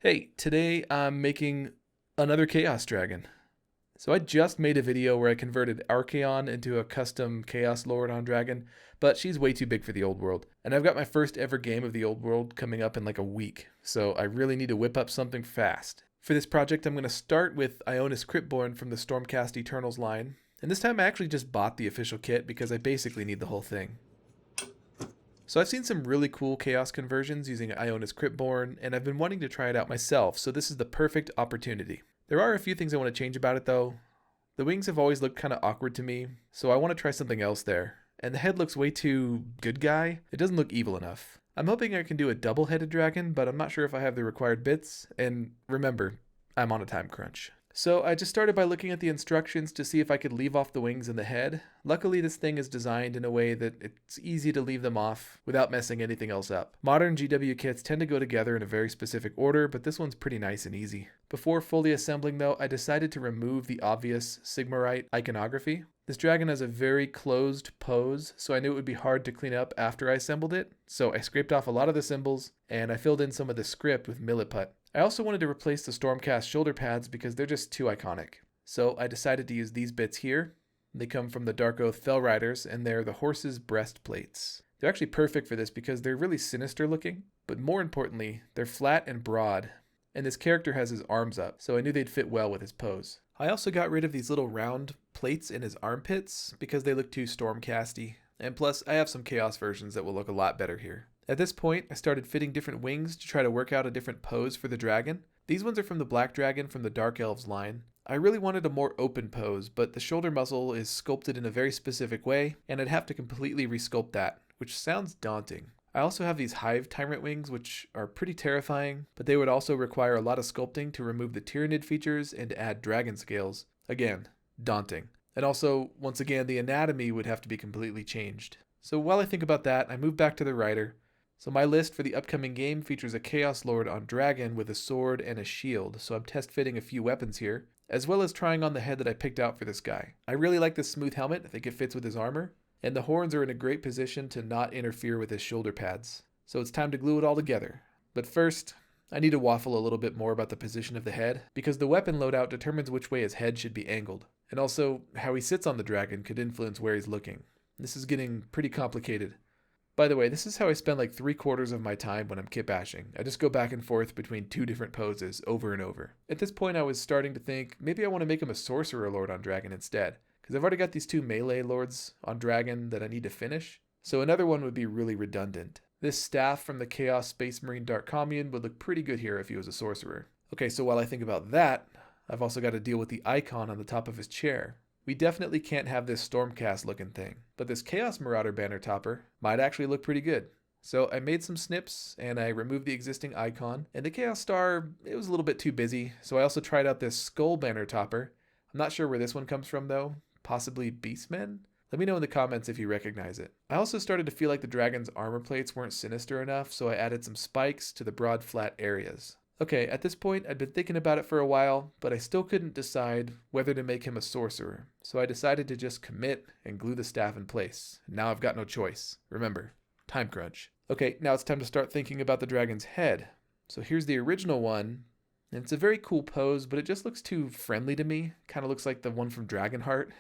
Hey, today I'm making another Chaos Dragon. So I just made a video where I converted Archaon into a custom Chaos Lord on Dragon, but she's way too big for the old world. And I've got my first ever game of the old world coming up in like a week, so I really need to whip up something fast. For this project, I'm going to start with Ionus Cryptborn from the Stormcast Eternals line, and this time I actually just bought the official kit because I basically need the whole thing. So I've seen some really cool Chaos conversions using Ionus Cryptborn, and I've been wanting to try it out myself, so this is the perfect opportunity. There are a few things I want to change about it though. The wings have always looked kind of awkward to me, so I want to try something else there. And the head looks way too good guy. It doesn't look evil enough. I'm hoping I can do a double-headed dragon, but I'm not sure if I have the required bits, and remember, I'm on a time crunch. So I just started by looking at the instructions to see if I could leave off the wings and the head. Luckily, this thing is designed in a way that it's easy to leave them off without messing anything else up. Modern GW kits tend to go together in a very specific order, but this one's pretty nice and easy. Before fully assembling though, I decided to remove the obvious Sigmarite iconography. This dragon has a very closed pose, so I knew it would be hard to clean up after I assembled it, so I scraped off a lot of the symbols, and I filled in some of the script with Milliput. I also wanted to replace the Stormcast shoulder pads because they're just too iconic. So I decided to use these bits here. They come from the Dark Oath Fell Riders, and they're the horse's breastplates. They're actually perfect for this because they're really sinister looking, but more importantly, they're flat and broad, and this character has his arms up, so I knew they'd fit well with his pose. I also got rid of these little round plates in his armpits because they look too Stormcasty, and plus I have some Chaos versions that will look a lot better here. At this point, I started fitting different wings to try to work out a different pose for the dragon. These ones are from the Black Dragon from the Dark Elves line. I really wanted a more open pose, but the shoulder muscle is sculpted in a very specific way, and I'd have to completely resculpt that, which sounds daunting. I also have these Hive Tyrant wings, which are pretty terrifying, but they would also require a lot of sculpting to remove the Tyrannid features and to add dragon scales. Again, daunting. And also, once again, the anatomy would have to be completely changed. So while I think about that, I move back to the writer. So my list for the upcoming game features a Chaos Lord on Dragon with a sword and a shield, so I'm test fitting a few weapons here, as well as trying on the head that I picked out for this guy. I really like this smooth helmet, I think it fits with his armor, and the horns are in a great position to not interfere with his shoulder pads. So it's time to glue it all together. But first, I need to waffle a little bit more about the position of the head, because the weapon loadout determines which way his head should be angled, and also how he sits on the dragon could influence where he's looking. This is getting pretty complicated. By the way, this is how I spend like 3/4 of my time when I'm kitbashing. I just go back and forth between two different poses over and over. At this point I was starting to think maybe I want to make him a sorcerer lord on dragon instead, because I've already got these two melee lords on dragon that I need to finish, so another one would be really redundant. This staff from the Chaos Space Marine Dark Commune would look pretty good here if he was a sorcerer. Okay, so while I think about that, I've also got to deal with the icon on the top of his chair. We definitely can't have this Stormcast looking thing, but this Chaos Marauder banner topper might actually look pretty good. So I made some snips and I removed the existing icon, and the Chaos Star, it was a little bit too busy, so I also tried out this Skull banner topper. I'm not sure where this one comes from though, possibly Beastmen? Let me know in the comments if you recognize it. I also started to feel like the dragon's armor plates weren't sinister enough, so I added some spikes to the broad flat areas. Okay, at this point, I'd been thinking about it for a while, but I still couldn't decide whether to make him a sorcerer, so I decided to just commit and glue the staff in place. Now I've got no choice. Remember, time crunch. Okay, now it's time to start thinking about the dragon's head. So here's the original one, and it's a very cool pose, but it just looks too friendly to me. Kind of looks like the one from Dragonheart.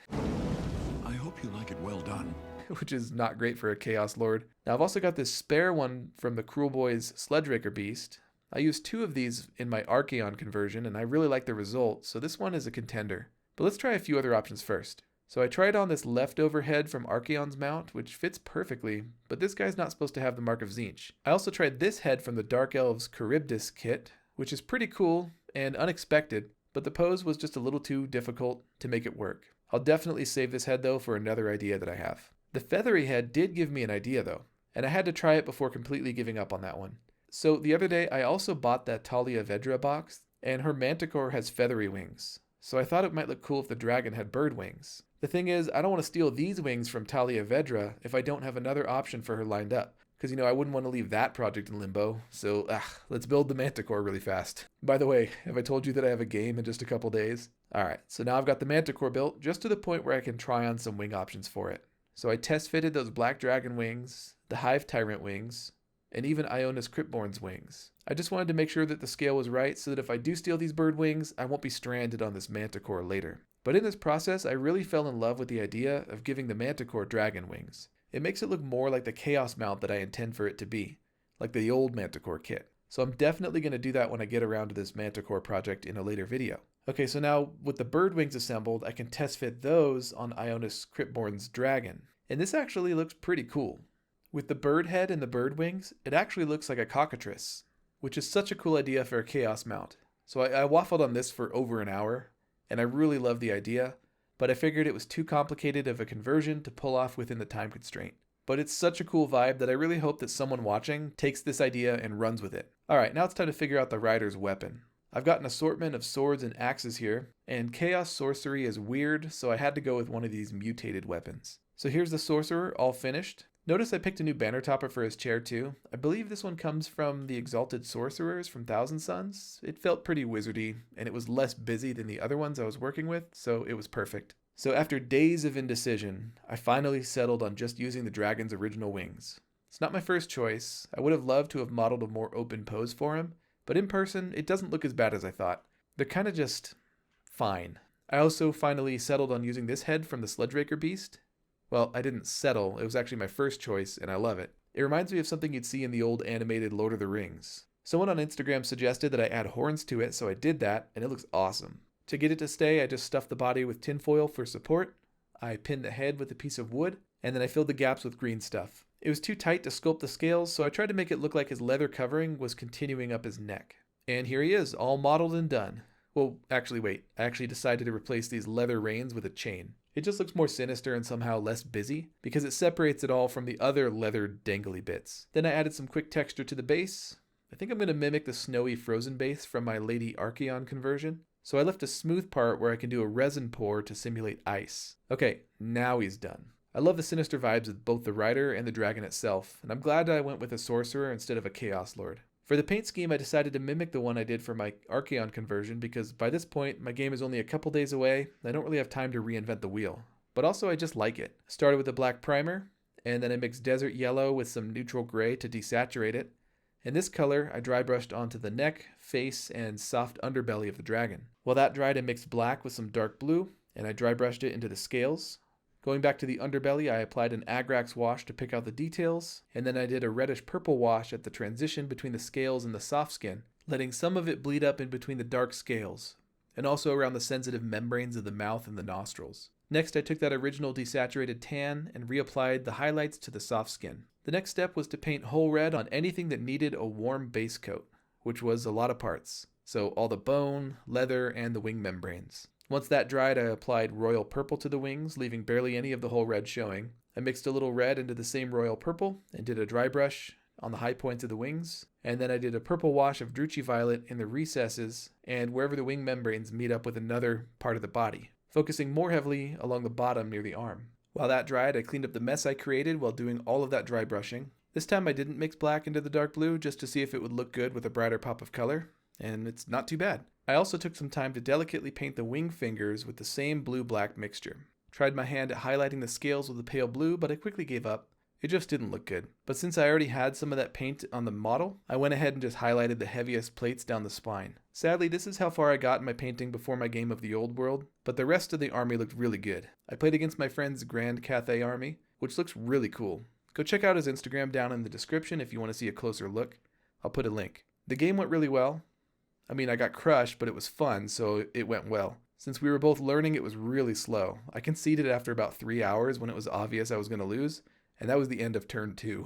I hope you like it well done. Which is not great for a Chaos Lord. Now I've also got this spare one from the Cruel Boys Sledgeraker Beast. I used 2 of these in my Archaon conversion, and I really like the result, so this one is a contender. But let's try a few other options first. So I tried on this leftover head from Archaon's mount, which fits perfectly, but this guy's not supposed to have the Mark of Tzeentch. I also tried this head from the Dark Elves Charybdis kit, which is pretty cool and unexpected, but the pose was just a little too difficult to make it work. I'll definitely save this head though for another idea that I have. The feathery head did give me an idea though, and I had to try it before completely giving up on that one. So the other day I also bought that Talia Vedra box, and her manticore has feathery wings. So I thought it might look cool if the dragon had bird wings. The thing is, I don't want to steal these wings from Talia Vedra if I don't have another option for her lined up. Because, I wouldn't want to leave that project in limbo. So, let's build the manticore really fast. By the way, have I told you that I have a game in just a couple days? Alright, so now I've got the manticore built just to the point where I can try on some wing options for it. So I test fitted those black dragon wings, the Hive Tyrant wings, and even Ionus Cryptborn's wings. I just wanted to make sure that the scale was right so that if I do steal these bird wings, I won't be stranded on this manticore later. But in this process, I really fell in love with the idea of giving the manticore dragon wings. It makes it look more like the chaos mount that I intend for it to be, like the old manticore kit. So I'm definitely going to do that when I get around to this manticore project in a later video. Okay, so now with the bird wings assembled, I can test fit those on Ionus Cryptborn's dragon. And this actually looks pretty cool. With the bird head and the bird wings, it actually looks like a cockatrice, which is such a cool idea for a chaos mount. So I waffled on this for over an hour, and I really love the idea, but I figured it was too complicated of a conversion to pull off within the time constraint. But it's such a cool vibe that I really hope that someone watching takes this idea and runs with it. Alright, now it's time to figure out the rider's weapon. I've got an assortment of swords and axes here, and chaos sorcery is weird, so I had to go with one of these mutated weapons. So here's the sorcerer, all finished. Notice I picked a new banner topper for his chair too. I believe this one comes from the Exalted Sorcerers from Thousand Suns. It felt pretty wizardy, and it was less busy than the other ones I was working with, so it was perfect. So after days of indecision, I finally settled on just using the dragon's original wings. It's not my first choice. I would have loved to have modeled a more open pose for him, but in person, it doesn't look as bad as I thought. They're kind of just fine. I also finally settled on using this head from the Sledgeraker Beast. Well, I didn't settle, it was actually my first choice, and I love it. It reminds me of something you'd see in the old animated Lord of the Rings. Someone on Instagram suggested that I add horns to it, so I did that, and it looks awesome. To get it to stay, I just stuffed the body with tinfoil for support, I pinned the head with a piece of wood, and then I filled the gaps with green stuff. It was too tight to sculpt the scales, so I tried to make it look like his leather covering was continuing up his neck. And here he is, all modeled and done. Well, actually wait, I actually decided to replace these leather reins with a chain. It just looks more sinister and somehow less busy, because it separates it all from the other leather dangly bits. Then I added some quick texture to the base. I think I'm going to mimic the snowy frozen base from my Lady Archeon conversion. So I left a smooth part where I can do a resin pour to simulate ice. Okay, now he's done. I love the sinister vibes of both the rider and the dragon itself, and I'm glad I went with a sorcerer instead of a chaos lord. For the paint scheme, I decided to mimic the one I did for my Archeon conversion because by this point, my game is only a couple days away. I don't really have time to reinvent the wheel. But also, I just like it. I started with a black primer, and then I mixed desert yellow with some neutral gray to desaturate it. And this color, I dry brushed onto the neck, face, and soft underbelly of the dragon. While that dried, I mixed black with some dark blue, and I dry brushed it into the scales. Going back to the underbelly, I applied an Agrax wash to pick out the details, and then I did a reddish-purple wash at the transition between the scales and the soft skin, letting some of it bleed up in between the dark scales, and also around the sensitive membranes of the mouth and the nostrils. Next, I took that original desaturated tan and reapplied the highlights to the soft skin. The next step was to paint whole red on anything that needed a warm base coat, which was a lot of parts, so all the bone, leather, and the wing membranes. Once that dried, I applied royal purple to the wings, leaving barely any of the whole red showing. I mixed a little red into the same royal purple and did a dry brush on the high points of the wings. And then I did a purple wash of Druchii Violet in the recesses and wherever the wing membranes meet up with another part of the body, focusing more heavily along the bottom near the arm. While that dried, I cleaned up the mess I created while doing all of that dry brushing. This time I didn't mix black into the dark blue just to see if it would look good with a brighter pop of color, and it's not too bad. I also took some time to delicately paint the wing fingers with the same blue-black mixture. Tried my hand at highlighting the scales with a pale blue, but I quickly gave up. It just didn't look good. But since I already had some of that paint on the model, I went ahead and just highlighted the heaviest plates down the spine. Sadly, this is how far I got in my painting before my game of the Old World, but the rest of the army looked really good. I played against my friend's Grand Cathay army, which looks really cool. Go check out his Instagram down in the description if you want to see a closer look. I'll put a link. The game went really well. I mean, I got crushed, but it was fun, so it went well. Since we were both learning, it was really slow. I conceded after about 3 hours when it was obvious I was going to lose, and that was the end of turn 2.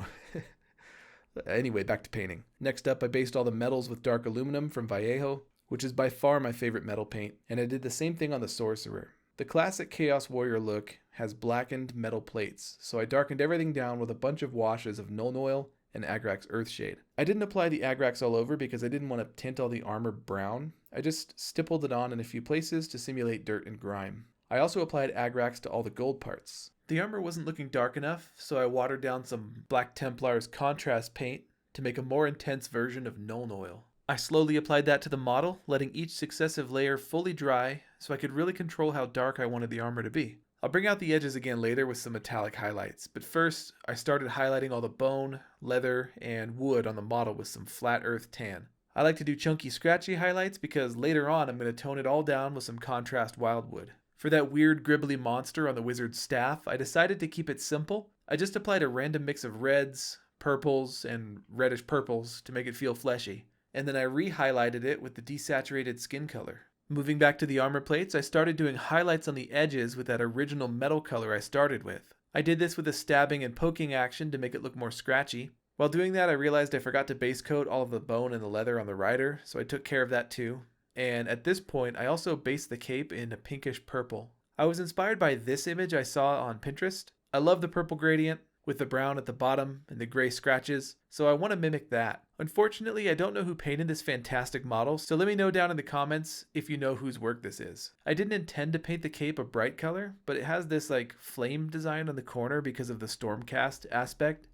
Anyway, back to painting. Next up, I based all the metals with dark aluminum from Vallejo, which is by far my favorite metal paint, and I did the same thing on the Sorcerer. The classic Chaos Warrior look has blackened metal plates, so I darkened everything down with a bunch of washes of Nuln Oil and Agrax Earthshade. I didn't apply the Agrax all over because I didn't want to tint all the armor brown. I just stippled it on in a few places to simulate dirt and grime. I also applied Agrax to all the gold parts. The armor wasn't looking dark enough, so I watered down some Black Templar's contrast paint to make a more intense version of Nuln Oil. I slowly applied that to the model, letting each successive layer fully dry so I could really control how dark I wanted the armor to be. I'll bring out the edges again later with some metallic highlights, but first I started highlighting all the bone, leather, and wood on the model with some flat earth tan. I like to do chunky scratchy highlights because later on I'm going to tone it all down with some contrast wildwood. For that weird gribbly monster on the wizard's staff, I decided to keep it simple. I just applied a random mix of reds, purples, and reddish purples to make it feel fleshy, and then I re-highlighted it with the desaturated skin color. Moving back to the armor plates, I started doing highlights on the edges with that original metal color I started with. I did this with a stabbing and poking action to make it look more scratchy. While doing that, I realized I forgot to base coat all of the bone and the leather on the rider, so I took care of that too. And at this point, I also based the cape in a pinkish purple. I was inspired by this image I saw on Pinterest. I love the purple gradient, with the brown at the bottom and the gray scratches, so I want to mimic that. Unfortunately, I don't know who painted this fantastic model, so let me know down in the comments if you know whose work this is. I didn't intend to paint the cape a bright color, but it has this like flame design on the corner because of the Stormcast aspect,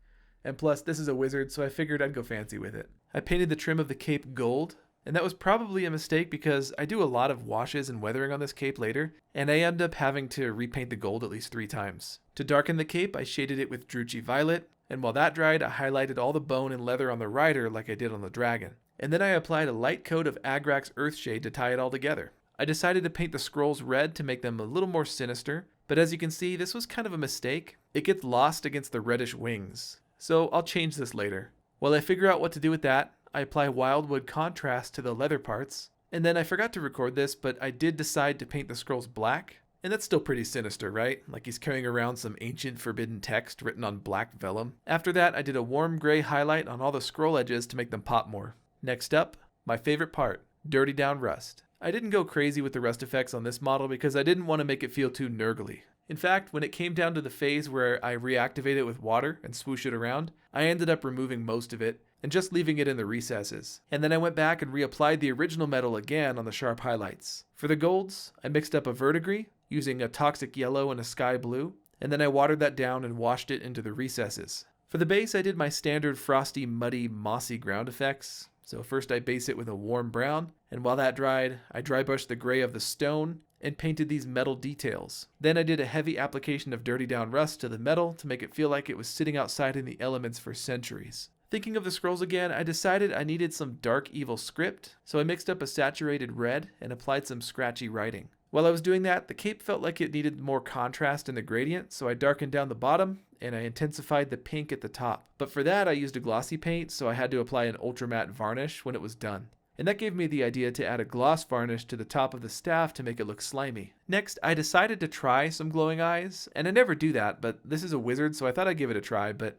and plus this is a wizard, so I figured I'd go fancy with it. I painted the trim of the cape gold, and that was probably a mistake because I do a lot of washes and weathering on this cape later, and I end up having to repaint the gold at least 3 times. To darken the cape, I shaded it with Druchii Violet, and while that dried, I highlighted all the bone and leather on the rider like I did on the dragon. And then I applied a light coat of Agrax Earthshade to tie it all together. I decided to paint the scrolls red to make them a little more sinister, but as you can see, this was kind of a mistake. It gets lost against the reddish wings, so I'll change this later. While I figure out what to do with that, I apply wildwood contrast to the leather parts, and then I forgot to record this, but I did decide to paint the scrolls black, and that's still pretty sinister, right? Like he's carrying around some ancient forbidden text written on black vellum. After that, I did a warm gray highlight on all the scroll edges to make them pop more. Next up, my favorite part, dirty down rust. I didn't go crazy with the rust effects on this model because I didn't want to make it feel too nurgly. In fact, when it came down to the phase where I reactivate it with water and swoosh it around, I ended up removing most of it and just leaving it in the recesses. And then I went back and reapplied the original metal again on the sharp highlights. For the golds, I mixed up a verdigris using a toxic yellow and a sky blue, and then I watered that down and washed it into the recesses. For the base, I did my standard frosty, muddy, mossy ground effects. So first I base it with a warm brown, and while that dried, I dry brushed the gray of the stone and painted these metal details. Then I did a heavy application of dirty down rust to the metal to make it feel like it was sitting outside in the elements for centuries. Thinking of the scrolls again, I decided I needed some dark evil script, so I mixed up a saturated red and applied some scratchy writing. While I was doing that, the cape felt like it needed more contrast in the gradient, so I darkened down the bottom and I intensified the pink at the top. But for that, I used a glossy paint, so I had to apply an ultramatte varnish when it was done. And that gave me the idea to add a gloss varnish to the top of the staff to make it look slimy. Next, I decided to try some glowing eyes, and I never do that, but this is a wizard, so I thought I'd give it a try, but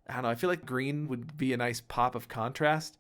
I don't know, I feel like green would be a nice pop of contrast,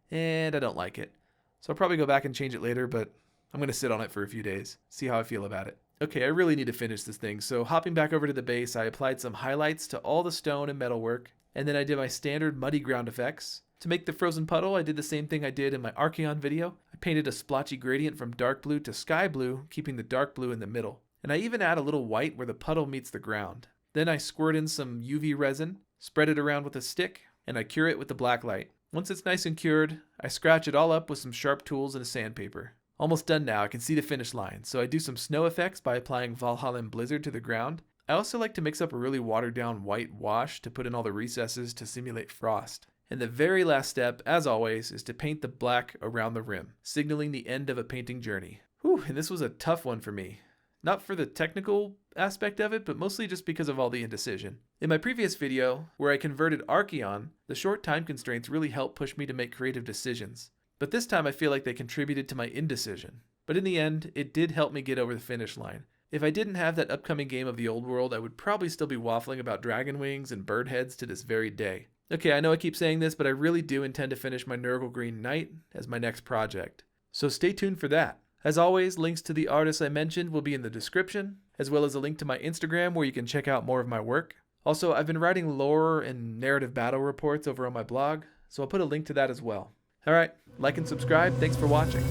and I don't like it. So I'll probably go back and change it later, but I'm going to sit on it for a few days, see how I feel about it. Okay, I really need to finish this thing, so hopping back over to the base, I applied some highlights to all the stone and metal work, and then I did my standard muddy ground effects. To make the frozen puddle, I did the same thing I did in my Archaeon video. I painted a splotchy gradient from dark blue to sky blue, keeping the dark blue in the middle. And I even add a little white where the puddle meets the ground. Then I squirt in some UV resin, spread it around with a stick, and I cure it with the black light. Once it's nice and cured, I scratch it all up with some sharp tools and a sandpaper. Almost done now, I can see the finish line, so I do some snow effects by applying Valhallan Blizzard to the ground. I also like to mix up a really watered down white wash to put in all the recesses to simulate frost. And the very last step, as always, is to paint the black around the rim, signaling the end of a painting journey. Whew, and this was a tough one for me. Not for the technical aspect of it, but mostly just because of all the indecision. In my previous video, where I converted Archaeon, the short time constraints really helped push me to make creative decisions. But this time I feel like they contributed to my indecision. But in the end, it did help me get over the finish line. If I didn't have that upcoming game of the old world, I would probably still be waffling about dragon wings and bird heads to this very day. Okay, I know I keep saying this, but I really do intend to finish my Nurgle Green Knight as my next project. So stay tuned for that. As always, links to the artists I mentioned will be in the description, as well as a link to my Instagram where you can check out more of my work. Also, I've been writing lore and narrative battle reports over on my blog, so I'll put a link to that as well. Alright, like and subscribe. Thanks for watching.